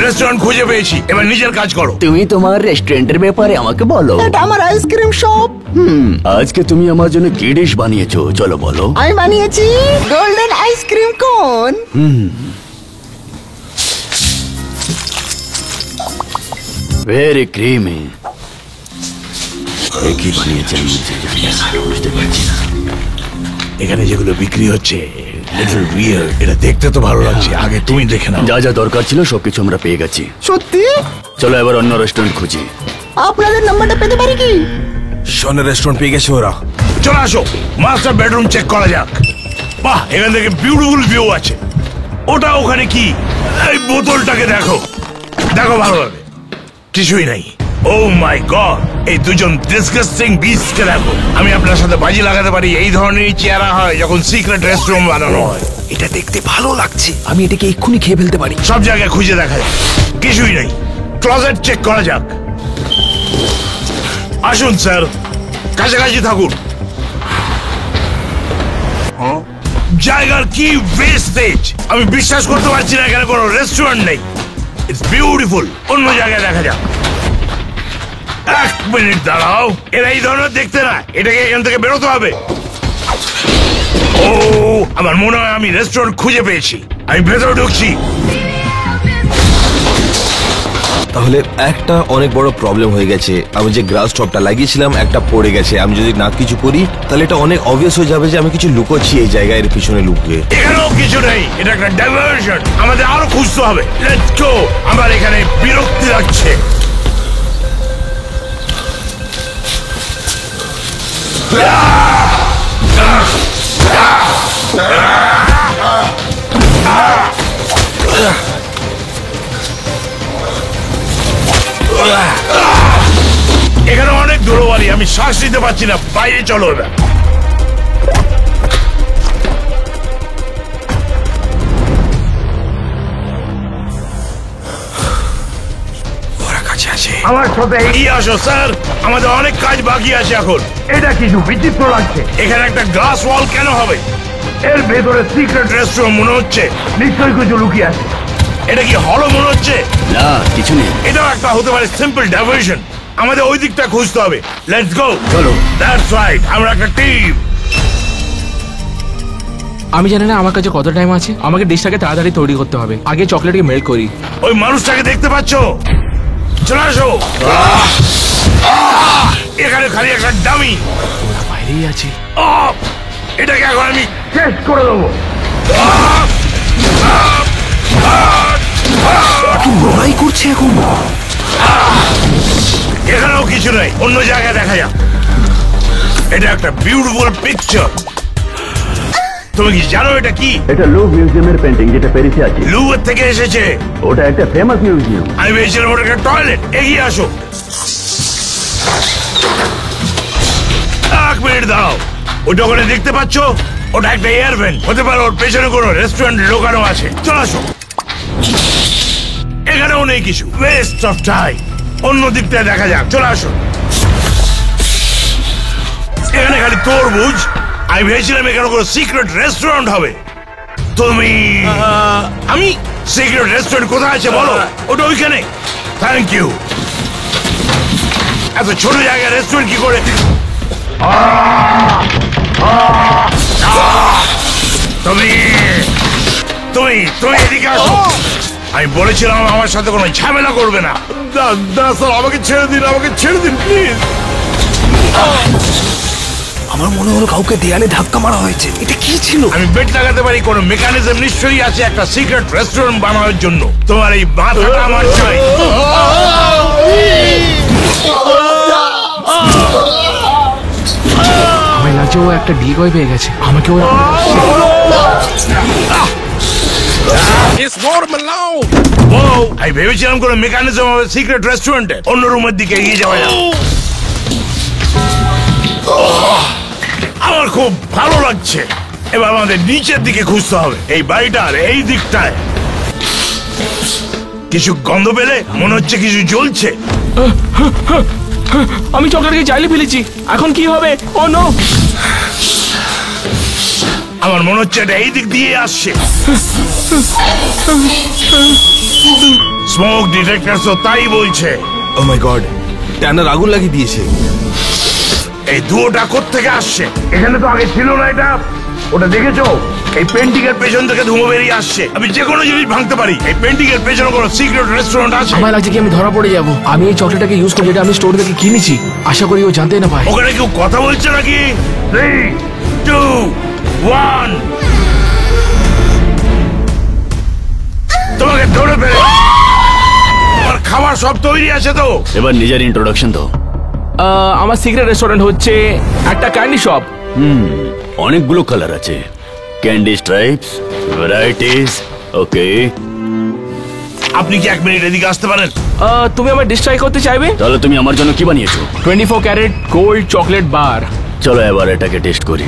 রেস্টুরেন্ট খুঁজে পেয়েছি, এবার নিজের কাজ করো। তুমি তোমার রেস্টুরেন্টের ব্যাপারে আমাকে বলো। এটা আমার আইসক্রিম শপ। আজকে তুমি আমার জন্য কি ডিশ বানিয়েছো, চলো বলো। আমি বানিয়েছি গোল্ডেন আইসক্রিম কোন। Very creamy. কি বানিয়েছেন বুঝতে পারছি না। এখানে যেগুলো বিক্রি হচ্ছে লিটল উইয়ার্ড। এটা দেখতে তো ভালো লাগছে, আগে তুমি দেখে নাও। যা যা দরকার ছিল সবকিছু আমরা পেয়ে গেছি। সত্যি? চলো এবার অন্য রেস্টুরেন্ট খুঁজি। আপনাদের নাম্বারটা পেতে পারি কি? শনের রেস্টুরেন্ট পেয়ে গেছে ওরা। চলে আসো, মাস্টার বেডরুম চেক করা যাক। বাহ, এখান থেকে বিউটিফুল ভিউ আছে। ওটা ওখানে কি? এই বোতলটাকে দেখো, দেখো ভালোভাবে। কিছুই নাই। ও মাই গড, এই দুজন ডিসগাস্টিং বিস্টকে দেখো। আমি আপনার সাথে বাজি লাগাতে পারি এই ধরনেরই চেহারা হয় যখন সিক্রেট রেস্টুরেন্ট বানানো হয়। এটা দেখতে ভালো লাগছে, আমি এটাকে এক্ষুনি খেয়ে ফেলতে পারি। সব জায়গায় খুঁজে দেখা যায়, কিছুই নেই। ক্লোজেট চেক করা যাক। আসুন স্যার, কাছাকাছি থাকুন। জায়গার কি ওয়েস্টেজ! আমি বিশ্বাস করতে পারছি না এখানে কোনো রেস্টুরেন্ট নেই। It's beautiful. অন্য জায়গায় দেখা যাক। 1 মিনিট দাঁড়াও, এরা এই ধরনের দেখতে না। এটাকে এখান থেকে বেরোতে হবে। ও, আমার মনে হয় আমি রেস্টুরেন্ট খুঁজে পেয়েছি। আমি ভেতরে ঢুকছি। তাহলে একটা অনেক বড় প্রবলেম হয়ে গেছে। আমি যে গ্রাস টপটা লাগিয়েছিলাম একটা পড়ে গেছে। আমি যদি না কিছু করি তাহলে এটা অনেক অবভিয়াস হয়ে যাবে যে আমি কিছু লুকোচ্ছি এই জায়গায়, এর পিছনে লুকিয়ে। এখানেও কিছু নেই, এটা একটা ডাইভারশন। আমাদের আরো খুঁজতে হবে। লেটস গো। আমার এখানে বিরক্তি লাগছে। এখানে অনেক ধুলোবালি, আমি শ্বাস নিতে পারছি না। বাইরে চলো এবার। আমার সাথে এগিয়ে আসো স্যার, আমাদের অনেক কাজ বাকি আছে এখন। এটা কিছু বিচিত্র লাগছে। এখানে একটা গ্লাস ওয়াল কেন হবে? এর ভেতরে সিক্রেট রেস্টুরেন্ট মনে হচ্ছে। নিশ্চয়ই কিছু লুকিয়ে আছে। এটা কি হলো মনে হচ্ছে? না, কিছু নেই। এটাও একটা হতে পারে সিম্পল ডাইভারশন। আমাদের ওই দিকটা খুঁজতে হবে। Let's go. চলো। দ্যাটস রাইট, আমরা একটা টিম। আমি জানি না আমার কাছে কত টাইম আছে। আমাকে ডিশটাকে তাড়াতাড়ি তৈরি করতে হবে। আগে চকলেটকে মেল্ট করি। ওই মানুষটাকে দেখতে পাচ্ছো? চলে আসো। এখানে খালি একটা ডামি। ওরা বাইরেই আছে। এটাকে এখন আমি শেষ করে দেবো। লড়াই করছে এখন। এখানেও কিছু নেই, অন্য জায়গায় দেখা যাক। এটা একটা বিউটিফুল পিকচার। তুমি কি জানো এটা কি? এটা লুভ মিউজিয়ামের পেন্টিং, যেটা প্যারিসে আছে। লুভের থেকে এসেছে। ওটা একটা ফেমাস মিউজিয়াম। আমি ভেবেছিলাম ওটা একটা টয়লেট। এগিয়ে আসো। 1 মিনিট দাঁড়াও। ওটা ওখানে দেখতে পাচ্ছ? ওটা একটা এয়ার ভেন্ট হতে পারে। ওর পেছনে কোনো রেস্টুরেন্ট লোকানো আছে। চলে আসো। এখানেও নেই কিছু। West of time. অন্য দিকটায় দেখা যাক। চলে আসো। এখানে খালি তরমুজ। আমি ভেবেছিলাম এখানে কোনো সিক্রেট রেস্টুরেন্ট হবে। তুমি আমি সিক্রেট রেস্টুরেন্ট কোথায় আছে বলো? ওটা ওইখানে। Thank you. এত ছোট জায়গায় রেস্টুরেন্ট কি করে? তুমি তুমি তুমি এদিকে আসো। আমি বলেছিলাম আমার সাথে কোনো ঝামেলা করবে না। স্যার আমাকে ছেড়ে দিন, আমাকে ছেড়ে দিন প্লিজ। আমার মনে হলো কাউকে দেয়ালে ধাক্কা মারা হয়েছে। এটা কি ছিল? আমি বেট লাগাতে পারি কোনো মেকানিজম নিশ্চয়ই আছে একটা সিক্রেট রেস্টুরেন্ট বানানোর জন্য। তোমার এই মাথাটা আমার চাই। আমার লাগছে ও একটা ডিকয় পেয়ে গেছে, আমাকে ও আমি ভেবেছিলাম কোনো মেকানিজম হবে সিক্রেট রেস্টুরেন্টে। অন্য রুমের দিকে এগিয়ে যাওয়া যাবে। আমার খুব ভালো লাগছে। এবার আমাদের নিচের দিকে খুঁজতে হবে। এই বাড়িটার এই দিকটায় কিছু গন্ধ পেলে মনে হচ্ছে কিছু জ্বলছে। আমি চকলেটকে চাইলে ফেলেছি, এখন কি হবে? ও নো, আমার মনে হচ্ছে এটা এই দিক দিয়ে আসছে। স্মোক ডিটেক্টর তো তাই বলছে। ও মাই গড, ট্যানার আগুন লাগিয়ে দিয়েছে। এই ধুয়োটা কোত্থেকে আসছে? এখানে তো আগে ছিল না এটা। ওটা দেখেছো? এই পেন্টিং এর পেছন থেকে ধুঁয়ো বেরিয়ে আসছে। আমি যে কোনো জিনিস ভাঙতে পারি। এই পেন্টিং এর পেছনে কোনো সিক্রেট রেস্টুরেন্ট আছে? আমার লাগছে কি আমি ধরা পড়ে যাবো। আমি এই চকলেটটাকে ইউজ করি, যেটা আমি স্টোর থেকে কিনেছি। আশা করি ও জানতে না পায়। ওখানে কেউ কথা বলছে নাকি? 3, 2, 1 তোমাকে ধরে ফেলে। আমার খাবার সব তৈরি আছে তো? এবার নিজের ইন্ট্রোডাকশন দাও। আমার সিক্রেট রেস্টুরেন্ট হচ্ছে একটা ক্যান্ডি শপ। অনেকগুলো কালার আছে, ক্যান্ডি স্ট্রাইপস, ভ্যারাইটিস। ওকে, আপনি কি 1 মিনিট এদিকে আসতে পারেন? তুমি আমার ডিশ ট্রাই করতে চাইবে? তাহলে তুমি আমার জন্য কি বানিয়েছো? 24 ক্যারেট গোল্ড চকলেট বার। চলো এবার এটাকে টেস্ট করি।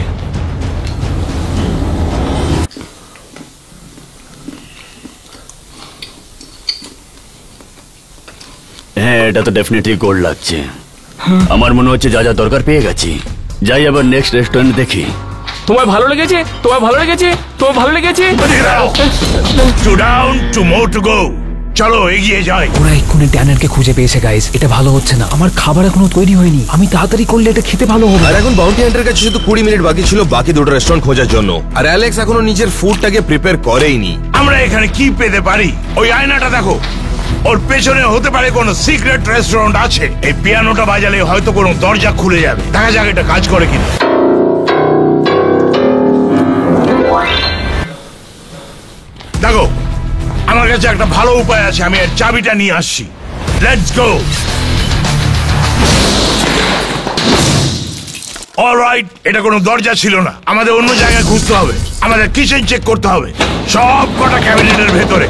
হ্যাঁ, এটা তো ডেফিনেটলি গোল্ড লাগছে। আমার মনে হচ্ছে যা যা দরকার পেয়ে গেছি। যাই আবার নেক্সট রেস্টুরেন্ট দেখি। তোমার ভালো লেগেছে? তোমার ভালো লেগেছে? তোমার ভালো লেগেছে? Two down, 2 more to go. চলো এগিয়ে যাই। ওরা এক্ষুনি ট্যানারকে খুঁজে পেয়েছে গাইস। এটা ভালো হচ্ছে না। আমার খাবার এখনো তৈরি হয়নি। আমি তাড়াতাড়ি করলে এটা খেতে ভালো হবে। আর এখন বাউন্টি হান্টারের কাছে শুধু 20 মিনিট বাকি ছিল বাকি দুটো রেস্টুরেন্ট খোঁজার জন্য। আর অ্যালেক্স এখনো নিজের ফুডটাকে প্রিপেয়ার করেইনি। আমরা এখানে কি পেতে পারি? ওই আয়নাটা দেখো, ওর পেছনে হতে পারে কোনো সিক্রেট রেস্টুরেন্ট আছে। এই পিয়ানোটা বাজালে হয়তো কোনো দরজা খুলে যাবে। দেখা যাক এটা কাজ করে কিনা। দেখো, আমার কাছে একটা ভালো উপায় আছে। আমি এর চাবিটা নিয়ে আসছি। Let's go. অলরাইট, এটা কোনো দরজা ছিল না। আমাদের অন্য জায়গায় খুঁজতে হবে। আমাদের কিচেন চেক করতে হবে, সব কটা ক্যাবিনেটের ভেতরে।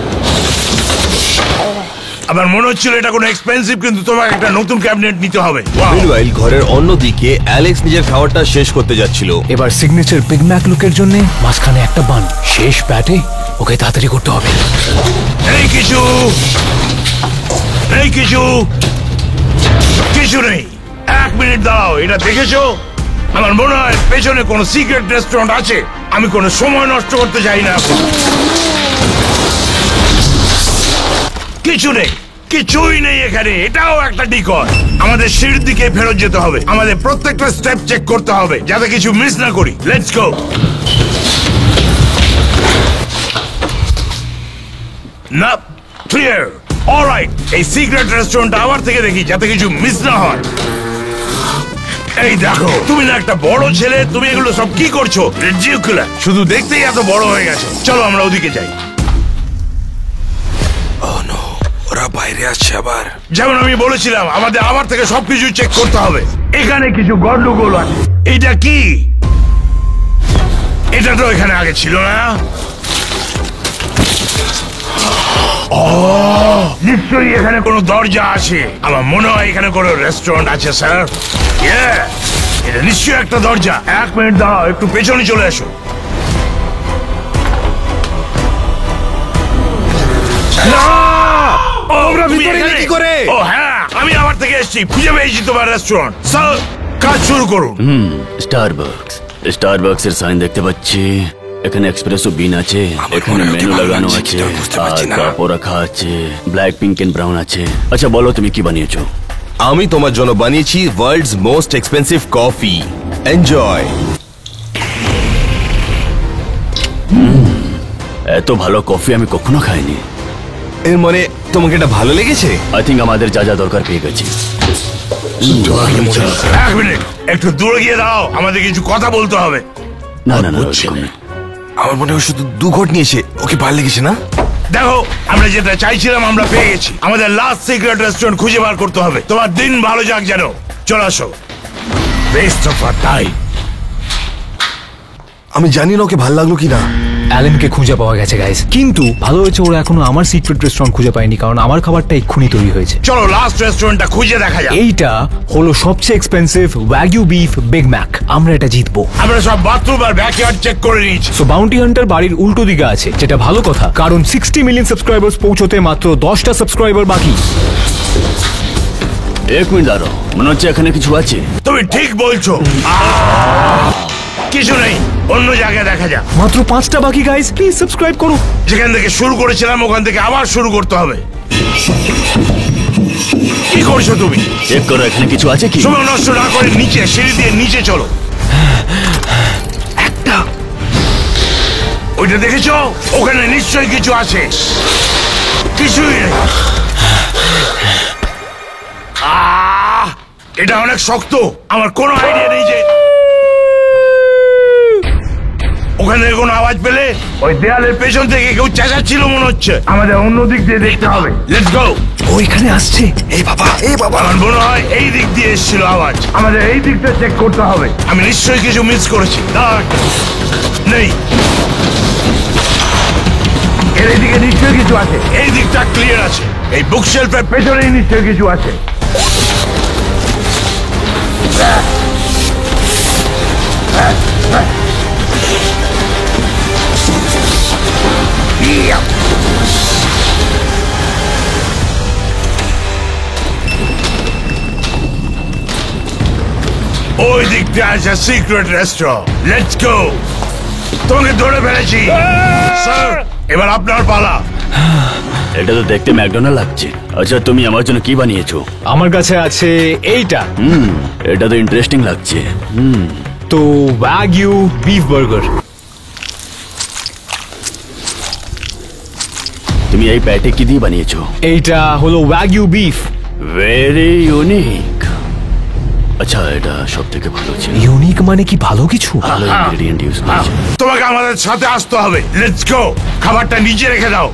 আমার মনে হচ্ছিল এটা কোনো এক্সপেন্সিভ, কিন্তু তোমাকে একটা নতুন ক্যাবিনেট নিতে হবে। মিনওয়াইল ঘরের অন্যদিকে অ্যালেক্স নিজের খাবারটা শেষ করতে যাচ্ছিল। এবার সিগনেচার বিগ ম্যাক লুকের জন্য মাঝখানে একটা বান। শেষ ব্যাটে ওকে তাড়াতাড়ি করতে হবে। এই কিছু কিছু নেই। 1 মিনিট দাও। এটা দেখেছো? আমার মনে হয় পেছনে কোনো সিক্রেট রেস্টুরেন্ট আছে। আমি কোনো সময় নষ্ট করতে চাই না এখন। কিছু নেই, কিছুই নেই এখানে। এটাও একটা ডিকয়। আমাদের সিঁড়ির দিকে ফেরত যেতে হবে। আমাদের প্রত্যেকটা স্টেপ চেক করতে হবে যাতে কিছু মিস না করি। Let's go. না, ক্লিয়ার। অলরাইট, এই সিক্রেট রেস্টুরেন্টটা আবার থেকে দেখি যাতে কিছু মিস না হয়। এই দেখো, তুমি না একটা বড় ছেলে, তুমি এগুলো সব কি করছো? রিডিকুলাস, শুধু দেখতেই এত বড় হয়ে গেছে। চলো আমরা ওদিকে যাই। ওরা বাইরে আসছে আবার। যেমন আমি বলেছিলাম, আমাদের আবার থেকে সবকিছু চেক করতে হবে। এখানে কিছু গন্ডগোল আছে। এটা কি? এটা তো এখানে আগে ছিল না। নিশ্চয়ই এখানে কোনো দরজা আছে। আমার মনে হয় এখানে কোনো রেস্টুরেন্ট আছে স্যার। এটা নিশ্চয়ই একটা দরজা। 1 মিনিট দাঁড়াও, একটু পেছনে চলে এসো। ভিতরে কি করে? ও হ্যাঁ, আমি আবার থেকে এসেছি। খুঁজে পেয়েছি তোমার রেস্টুরেন্ট। স্যার কাজ শুরু করুন। স্টারবাকস এর সাইন দেখতে পাচ্ছি, এখানে এক্সপ্রেসো বিন আছে, এখানে মেনু লাগানো আছে, আর কাপও রাখা আছে, ব্ল্যাক, পিঙ্ক এন্ড ব্রাউন আছে। আচ্ছা বলো তুমি কি বানিয়েছো? আমি তোমার জন্য বানিয়েছি world's most expensive coffee. Enjoy. এত ভালো কফি আমি কখনো খাইনি। এর মানে তোমাকে এটা ভালো লেগেছে? আই থিঙ্ক আমাদের যা যা দরকার পেয়ে গেছি। এক মিনিট, একটু দূরে গিয়ে দাও, আমাদের কিছু কথা বলতে হবে। না না না, ওরকম না। আমার মনে হয় শুধু 2 ঘট নিয়েছে, ওকে ভালো লেগেছে না? দেখো, আমরা যেটা চাইছিলাম আমরা পেয়ে গেছি। আমাদের লাস্ট সিক্রেট রেস্টুরেন্ট খুঁজে বার করতে হবে। তোমার দিন ভালো যাক যেন। চলে আসো। বেস্ট অফ আর টাইম। আমি জানি না ওকে ভালো লাগলো কিনা। অ্যালেনকে খুঁজে পাওয়া গেছে গাইস, কিন্তু ভালো হয়েছে ওরা এখনো আমার সিক্রেট রেস্টুরেন্ট খুঁজে পায়নি, কারণ আমার খাবারটা এক্ষুনি তৈরি হয়েছে। চলো লাস্ট রেস্টুরেন্টটা খুঁজে দেখা যাক। এইটা হলো সবচেয়ে এক্সপেন্সিভ ওয়াগিউ বিফ বিগ ম্যাক। আমরা এটা জিতবো। আমরা সব বাথরুম আর ব্যাকইয়ার্ড চেক করে নিয়েছি। সো বাউন্টি হান্টার বাড়ির উল্টো দিকে আছে, যেটা ভালো কথা, কারণ 60 মিলিয়ন সাবস্ক্রাইবার্স পৌঁছতে মাত্র 10টা সাবস্ক্রাইবার বাকি। এক মিনিট দাঁড়াও, মনে হচ্ছে এখানে কিছু আছে। তুমি ঠিক বলছো। কিছু নেই, অন্য জায়গায় দেখা যাক। মাত্র 5টা বাকি গাইস, প্লিজ সাবস্ক্রাইব করো। যেখান থেকে শুরু করেছিলাম ওখান থেকে আবার শুরু করতে হবে। কি করছো তুমি? চেক করো এখানে কিছু আছে কি। সময় নষ্ট না করে নিচে, সিঁড়ি দিয়ে নিচে চলো। একটা, ওইটা দেখেছো? ওখানে নিশ্চয়ই কিছু আছে। কিছুই নেই। এটা অনেক শক্ত, আমার কোনো আইডিয়া নেই যে ওখানে কোনো আওয়াজ পেলে ওই দেয়ালের পেছন থেকে কেউ চেঁচাচ্ছিল মনে হচ্ছে। আমাদের অন্য দিক দিয়ে দেখতে হবে। লেটস গো। ওইখানে আসছে। এই বাবা, এই বাবা। আমার মনে হয় এই দিক দিয়ে এসেছিল আওয়াজ। আমাদের এই দিকটা চেক করতে হবে। আমি নিশ্চয়ই কিছু মিস করেছি। নেই, এর দিকে নিশ্চয়ই কিছু আছে। এই দিকটা ক্লিয়ার আছে। এই বুকশেলফের পেছনেই নিশ্চয়ই কিছু আছে। ওই দিকটা আছে সিক্রেট রেস্টুরেন্ট। Let's go. তোমাকে ধরে ফেলেছি স্যার, এবার আপনার পালা। এটা তো দেখতে ম্যাকডোনাল্ড লাগছে। আচ্ছা তুমি আমার জন্য কি বানিয়েছো? আমার কাছে আছে এইটা। এটা তো ইন্টারেস্টিং লাগছে। তো ওয়াগিউ বিফ বার্গার। তুমি এই প্যাটে কি দিয়ে বানিয়েছো? এইটা হলো ওয়াগিউ বিফ। Very unique. আচ্ছা এটা সব থেকে ভালো ছিল। ইউনিক মানে কি ভালো কিছু? ভালো ইনগ্রেডিয়েন্ট ইউজ করেছে। তোমাকে আমাদের সাথে আসতে হবে। লেটস গো। খাবারটা নিচে রেখে দাও।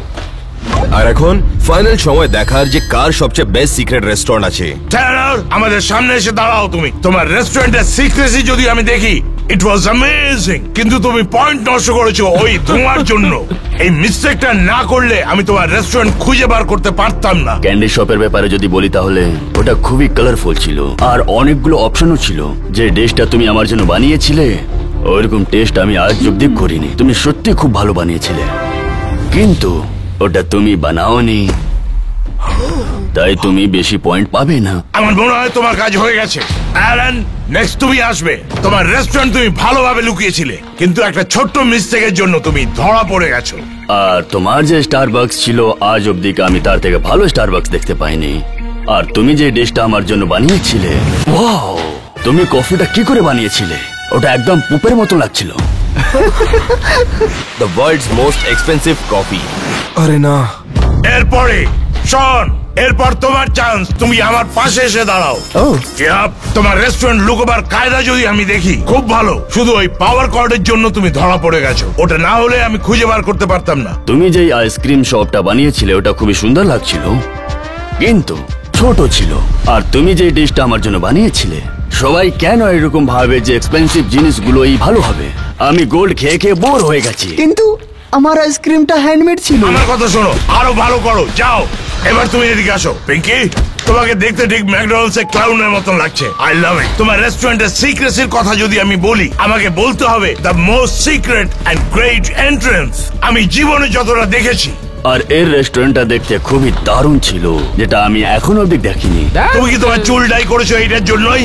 আর এখন ফাইনাল সময় দেখার যে কার সবচেয়ে বেস্ট সিক্রেট রেস্টুরেন্ট আছে। টেলর, আমাদের সামনে এসে দাঁড়াও তুমি। তোমার রেস্টুরেন্টের সিক্রেসি যদি আমি দেখি, ইট ওয়াজ অ্যামেজিং, কিন্তু তুমি পয়েন্ট নষ্ট করেছো ওই ধোঁয়ার জন্য। এই মিস্টেকটা না করলে আমি তোমার রেস্টুরেন্ট খুঁজে বার করতে পারতাম না। ক্যান্ডি শপের ব্যাপারে যদি বলি তাহলে ওটা খুবই কালারফুল ছিল আর অনেকগুলো অপশনও ছিল। যে ডিশটা তুমি আমার জন্য বানিয়েছিলে ওইরকম টেস্ট আমি আজ অব্দি করিনি। তুমি সত্যি খুব ভালো বানিয়েছিলে, কিন্তু ওটা তুমি বানাওনি, তাই তুমি বেশি পয়েন্ট পাবে না। আমার মনে হয় তোমার কাজ হয়ে গেছে। অ্যালান, নেক্সট তুমি আসবে। তোমার রেস্টুরেন্ট তুমি ভালোভাবে লুকিয়েছিলে, কিন্তু একটা ছোট্ট মিস্টেকের জন্য তুমি ধরা পড়ে গেছো। আর তোমার যে স্টারবাকস ছিল আজ অব্দি আমি তার থেকে ভালো স্টারবাকস দেখতে পাইনি। আর তুমি যে ডিশটা আমার জন্য বানিয়েছিলে, ওয়াও, তুমি কফিটা কি করে বানিয়েছিলে? ওটা একদম পুপের মতো লাগছিল। The world's most expensive coffee. আরে না। এরপরে শোন, এরপর তোমার চান্স। তুমি আমার পাশে এসে দাঁড়াও। তোমার রেস্টুরেন্ট লুকোবার কায়দা যদি আমি দেখি, খুব ভালো। শুধু ওই পাওয়ার কর্ডের জন্য তুমি ধরা পড়ে গেছো। ওটা না হলে আমি খুঁজে বার করতে পারতাম না। তুমি যেই আইসক্রিম শপটা বানিয়েছিলে ওটা খুবই সুন্দর লাগছিল, কিন্তু ছোট ছিল। আর তুমি যে ডিশটা আমার জন্য বানিয়েছিলে, সবাই কেন এরকম ভাবে যে এক্সপেন্সিভ জিনিসগুলোই ভালো হবে? আমি গোল্ড খেয়ে খেয়ে বোর হয়ে গেছি। কিন্তু আমার আইসক্রিমটা হ্যান্ডমেড ছিল। আমার কথা শোনো, আরো ভালো করো। যাও, এবার তুমি এদিকে আসো। পিঙ্কি, তোমাকে দেখতে ঠিক ম্যাকডোনাল্ডস এর ক্লাউনের মতন লাগছে। আই লাভ ইট। তোমার রেস্টুরেন্টের সিক্রেসির কথা যদি আমি বলি, আমাকে বলতে হবে the most secret and great entrance আমি জীবনে যতটা দেখেছি আর এর রেস্টুরেন্টটা দেখতে খুবই দারুণ ছিল, যেটা আমি এখনো অব্দি দেখিনি। তুমি কি তোমার চুল ডাই করেছো এইটার জন্যই?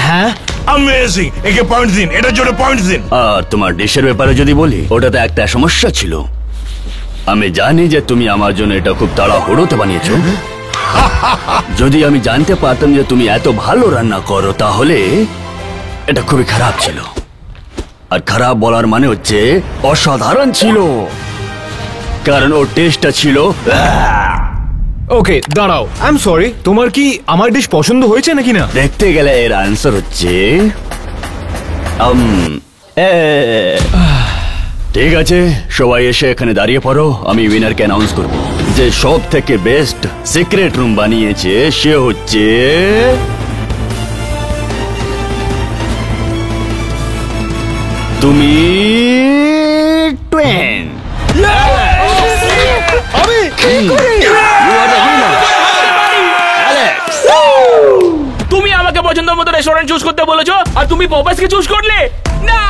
হ্যাঁ, অ্যামেজিং, একে পয়েন্ট দিন, এটার জন্য পয়েন্ট দিন। আর তোমার ডিশের ব্যাপারে যদি বলি, ওটাতে একটা সমস্যা ছিল। আমি জানি যে তুমি আমার জন্য এটা খুব তাড়াহুড়োতে বানিয়েছো। যদি আমি জানতে পারতাম যে তুমি এত ভালো রান্না করো, তাহলে এটা খুবই খারাপ ছিল। আর খারাপ বলার মানে হচ্ছে অসাধারণ ছিল, কারণ ওর টেস্টটা ছিল। ওকে দাঁড়াও, আই এম সরি, তোমার কি আমার ডিশ পছন্দ হয়েছে নাকি না? দেখতে গেলে এর আনসার হচ্ছে ঠিক আছে, সবাই এসে এখানে দাঁড়িয়ে পড়ো। আমি উইনারকে অ্যানাউন্স করব। যে সব থেকে বেস্ট সিক্রেট রুম বানিয়েছে সে হচ্ছে তুমি টুয়েন। আমি কি করি? তুমি আমাকে পছন্দের মতো রেস্টুরেন্ট চুজ করতে বলেছো আর তুমি পপাসকে চুজ করলে না।